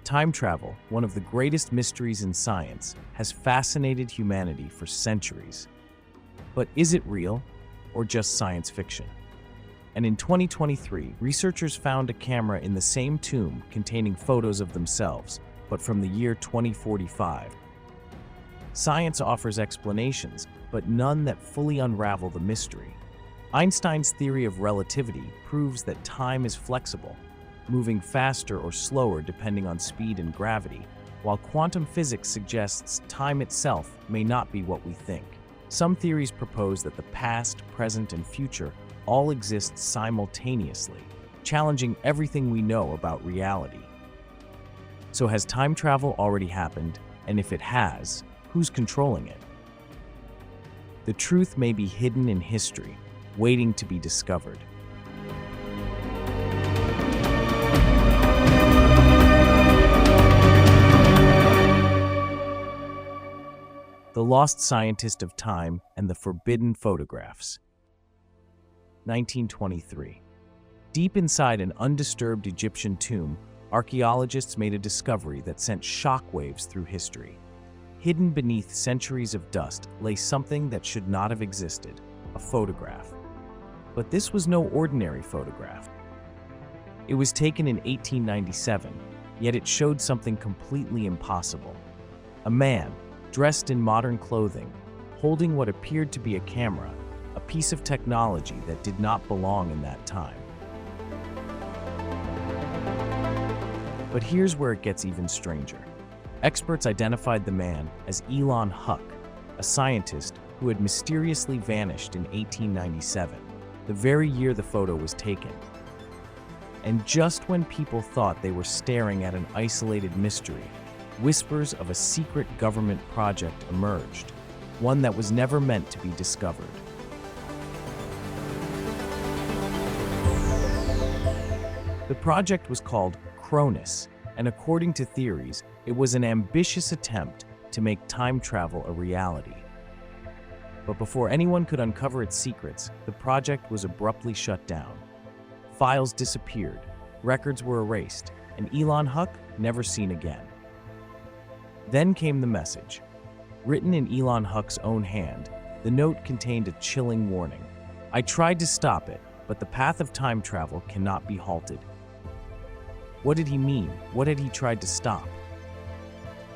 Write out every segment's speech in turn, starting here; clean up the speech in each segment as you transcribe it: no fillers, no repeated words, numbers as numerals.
Time travel, one of the greatest mysteries in science, has fascinated humanity for centuries. But is it real, or just science fiction? And in 2023, researchers found a camera in the same tomb containing photos of themselves, but from the year 2045. Science offers explanations, but none that fully unravel the mystery. Einstein's theory of relativity proves that time is flexible, moving faster or slower depending on speed and gravity, while quantum physics suggests time itself may not be what we think. Some theories propose that the past, present, and future all exist simultaneously, challenging everything we know about reality. So has time travel already happened? And if it has, who's controlling it? The truth may be hidden in history, waiting to be discovered. The Lost Scientist of Time and the Forbidden Photographs. 1923. Deep inside an undisturbed Egyptian tomb, archaeologists made a discovery that sent shockwaves through history. Hidden beneath centuries of dust lay something that should not have existed, a photograph. But this was no ordinary photograph. It was taken in 1897, yet it showed something completely impossible. A man, dressed in modern clothing, holding what appeared to be a camera, a piece of technology that did not belong in that time. But here's where it gets even stranger. Experts identified the man as Elon Huck, a scientist who had mysteriously vanished in 1897, the very year the photo was taken. And just when people thought they were staring at an isolated mystery, whispers of a secret government project emerged, one that was never meant to be discovered. The project was called Cronis, and according to theories, it was an ambitious attempt to make time travel a reality. But before anyone could uncover its secrets, the project was abruptly shut down. Files disappeared, records were erased, and Elon Huck never seen again. Then came the message. Written in Elon Huck's own hand, the note contained a chilling warning. "I tried to stop it, but the path of time travel cannot be halted." What did he mean? What had he tried to stop?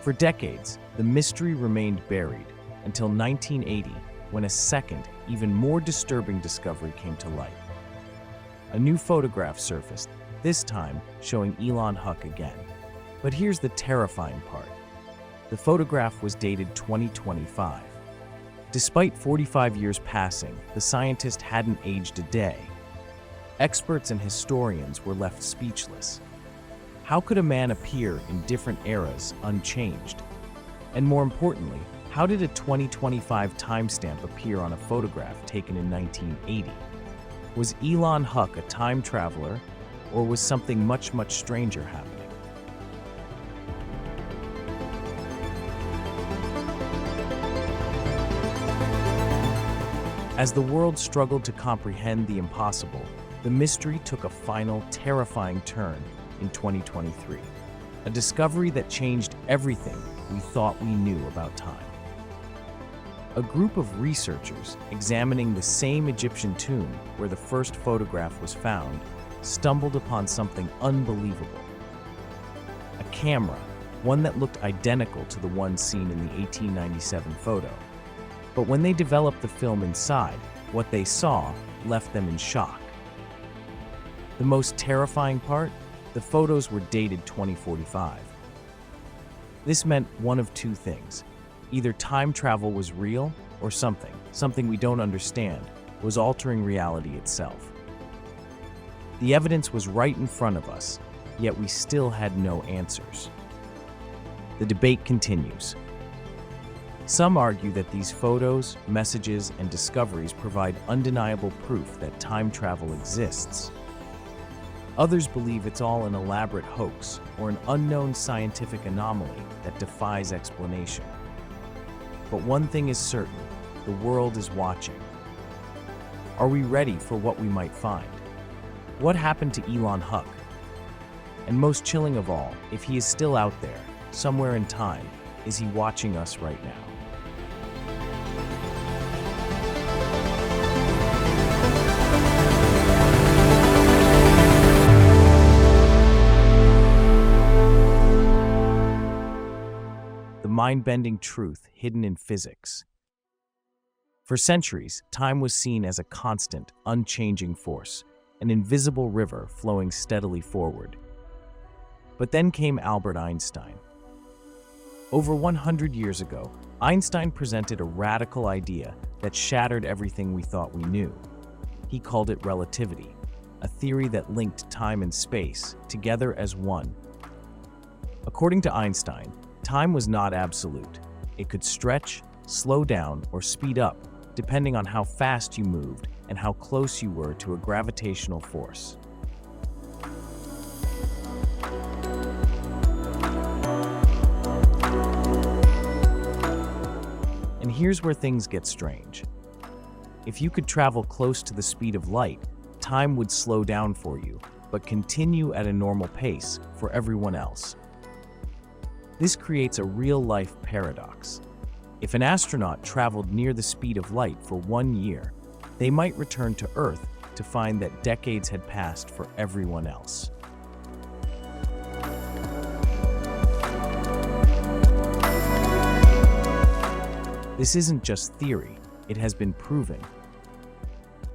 For decades, the mystery remained buried, until 1980, when a second, even more disturbing discovery came to light. A new photograph surfaced, this time showing Elon Huck again. But here's the terrifying part. The photograph was dated 2025. Despite 45 years passing, the scientist hadn't aged a day. Experts and historians were left speechless. How could a man appear in different eras unchanged? And more importantly, how did a 2025 timestamp appear on a photograph taken in 1980? Was Elon Huck a time traveler, or was something much, much stranger happening? As the world struggled to comprehend the impossible, the mystery took a final, terrifying turn in 2023, a discovery that changed everything we thought we knew about time. A group of researchers examining the same Egyptian tomb where the first photograph was found stumbled upon something unbelievable. A camera, one that looked identical to the one seen in the 1897 photo. But when they developed the film inside, what they saw left them in shock. The most terrifying part? The photos were dated 2045. This meant one of two things. Either time travel was real, or something we don't understand, was altering reality itself. The evidence was right in front of us, yet we still had no answers. The debate continues. Some argue that these photos, messages, and discoveries provide undeniable proof that time travel exists. Others believe it's all an elaborate hoax or an unknown scientific anomaly that defies explanation. But one thing is certain, the world is watching. Are we ready for what we might find? What happened to Elon Huck? And most chilling of all, if he is still out there, somewhere in time, is he watching us right now? The mind-bending truth hidden in physics. For centuries, time was seen as a constant, unchanging force, an invisible river flowing steadily forward. But then came Albert Einstein. Over 100 years ago, Einstein presented a radical idea that shattered everything we thought we knew. He called it relativity, a theory that linked time and space together as one. According to Einstein, time was not absolute. It could stretch, slow down, or speed up, depending on how fast you moved and how close you were to a gravitational force. And here's where things get strange. If you could travel close to the speed of light, time would slow down for you, but continue at a normal pace for everyone else. This creates a real-life paradox. If an astronaut traveled near the speed of light for 1 year, they might return to Earth to find that decades had passed for everyone else. This isn't just theory, it has been proven.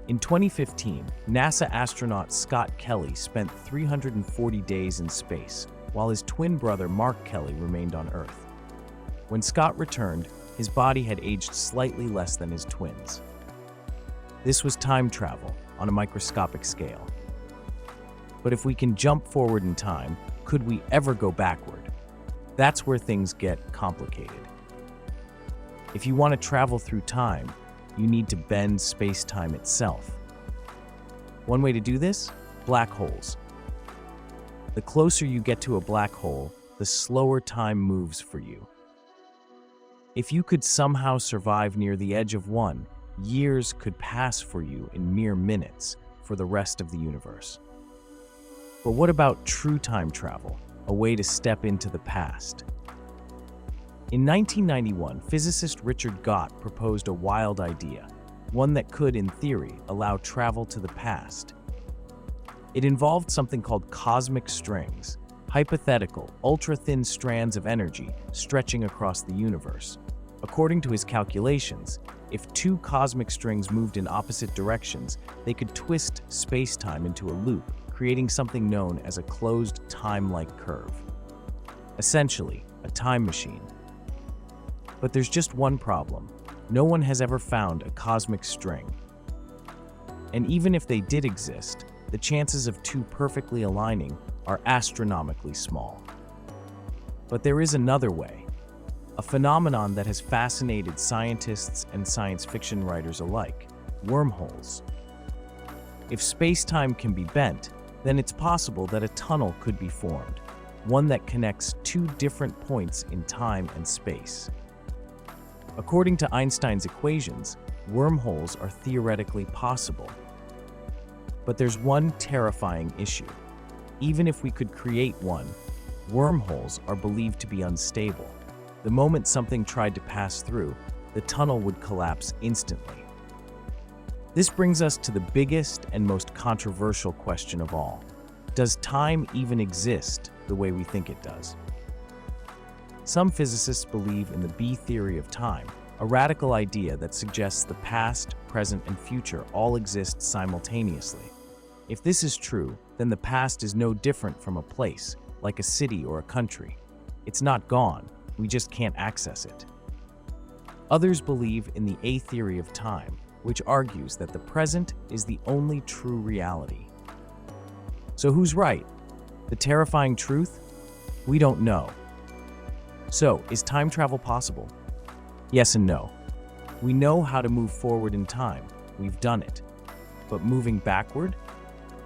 In 2015, NASA astronaut Scott Kelly spent 340 days in space, while his twin brother Mark Kelly remained on Earth. When Scott returned, his body had aged slightly less than his twins. This was time travel on a microscopic scale. But if we can jump forward in time, could we ever go backward? That's where things get complicated. If you want to travel through time, you need to bend space-time itself. One way to do this? Black holes. The closer you get to a black hole, the slower time moves for you. If you could somehow survive near the edge of one, years could pass for you in mere minutes for the rest of the universe. But what about true time travel, a way to step into the past? In 1991, physicist Richard Gott proposed a wild idea, one that could, in theory, allow travel to the past. It involved something called cosmic strings, hypothetical, ultra-thin strands of energy stretching across the universe. According to his calculations, if two cosmic strings moved in opposite directions, they could twist space-time into a loop, creating something known as a closed time-like curve. Essentially, a time machine. But there's just one problem. No one has ever found a cosmic string. And even if they did exist, the chances of two perfectly aligning are astronomically small. But there is another way. A phenomenon that has fascinated scientists and science fiction writers alike: wormholes. If space-time can be bent, then it's possible that a tunnel could be formed, one that connects two different points in time and space. According to Einstein's equations, wormholes are theoretically possible. But there's one terrifying issue. Even if we could create one, wormholes are believed to be unstable. The moment something tried to pass through, the tunnel would collapse instantly. This brings us to the biggest and most controversial question of all. Does time even exist the way we think it does? Some physicists believe in the B theory of time, a radical idea that suggests the past, present, and future all exist simultaneously. If this is true, then the past is no different from a place, like a city or a country. It's not gone, we just can't access it. Others believe in the A theory of time, which argues that the present is the only true reality. So who's right? The terrifying truth? We don't know. So, is time travel possible? Yes and no. We know how to move forward in time. We've done it. But moving backward?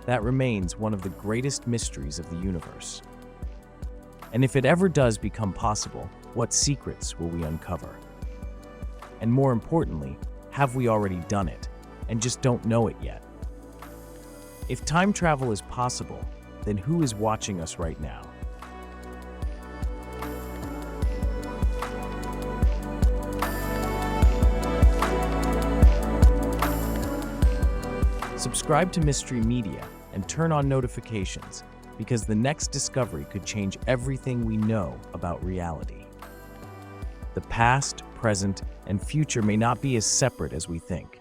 That remains one of the greatest mysteries of the universe. And if it ever does become possible, what secrets will we uncover? And more importantly, have we already done it and just don't know it yet? If time travel is possible, then who is watching us right now? Subscribe to Mystery Media and turn on notifications, because the next discovery could change everything we know about reality. The past, present, and future may not be as separate as we think.